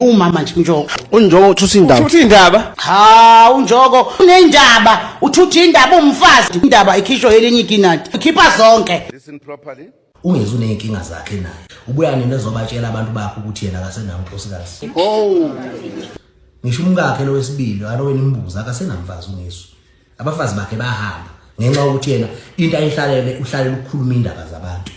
Umama nje uNjoko. uNjoko uthutha indaba. Uthutha indaba? Ha, uNjoko unendaba, uthutha indaba umfazi. Indaba ikhishwa elinye ikinati. Ikhipha zonke. Listen properly. Ungezwe unenkinga zakhe naye. Ubuya nini ezobatshela abantu bakho ukuthi yena akasenawo unkosikazi. Ngisho umkakhe lo wesibili aloweni imbuzi akasenamfazi ungizwe. Abafazi bakhe bahamba ngenxa ukuthi yena into ayihlalele uhlalela ukukhuluma indaba zabantu.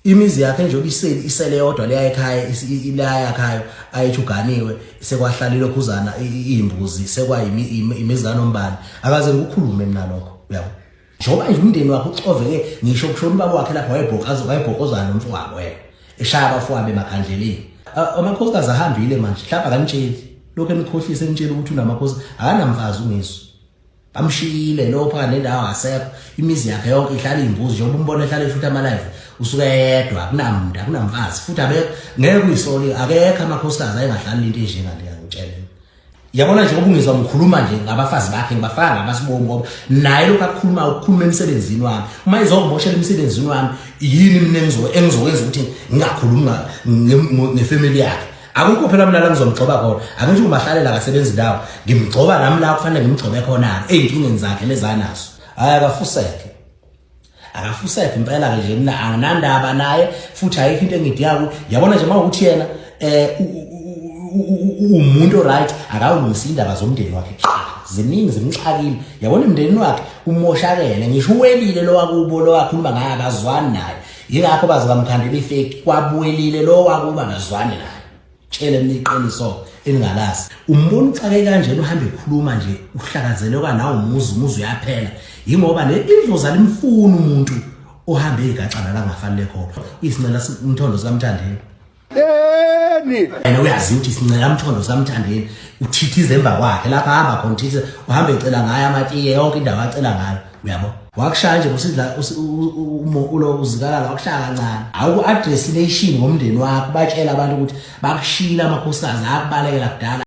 Imizi yakhe nje isele yodwa leya ekhaya ilaya ekhaya ayethuganiwe sekwahlalile khuzana imbuzi sekwayimizana ombani akaze ukukhulume mina lokho uyabo njoba nje umndeni wakhe uxoveke ngisho kushona ubaba wakhe lapha wayebhokozana nomfowabo wena eshaya abafowabo emakhandleleni amakhosikazi ahambile manje hlapha kanitsheli lokho enikhohlise nitshela ukuthi unamakhosi akanamfazi ungizwe bamshiyile lo phaka nendawo asekho imizi yakhe yonke ihlala imbuzi njengoba umbona ehlala eshuthi ama live usuke yedwa kunamfazi futhi ngeke kuyisoli akekho amakhosikazi ayengahlali into enjengale ngitshela yabona nje ubungizwa ngikhuluma nje ngabafazi bakhe ngibafaka ngabasibongo ngoba naye lokho akukhuluma ukukhuluma emsebenzini wami uma izokumoshela emsebenzini wami yini mina engizokwenza ukuthi ngingakhuluma ngefamily yakhe akukho phela mina la ngizomgcoba khona akusho umahlalela akasebenzi ndawo ngimgcoba nami la kufanele ngimgcobe khona ezinkingeni zakhe lezanazo hayi akafuseke impela nje mina anginandaba naye futhi ayikho into engidiyako yabona nje mawukuthi yena umuntu right akawulungisa indaba zomndeni wakhe ziningi zimxakile yabona umndeni wakhe umoshakele ngisho uWelile lo wakubo lo wakhuluma ngaye akazwani naye yingakho bazi bamkhandela ifake kwabuwelile lo wakuba akazwani naye tshele niqiniso eningalazi umbona uxake kanjena uhambe ekhuluma nje uhlakazeleka nawo umuzi uyaphela yingoba le indloza limfuna umuntu ohambe igacana la ngafanele khona isincela umthondo sikaMthandeni yena uyazi ukuthi isincela umthondo sikaMthandeni uthithize emva kwakhe lapha hamba khona uthithize uhambe ecela ngaye amatiye yonke indawo acela ngayo uyabo wakushaya nje usidla ulo uzikala la wakushaya kancane awuku address nation ngomndeni wakho batshela abantu ukuthi bakushila amakhosikazi akubalekela kudala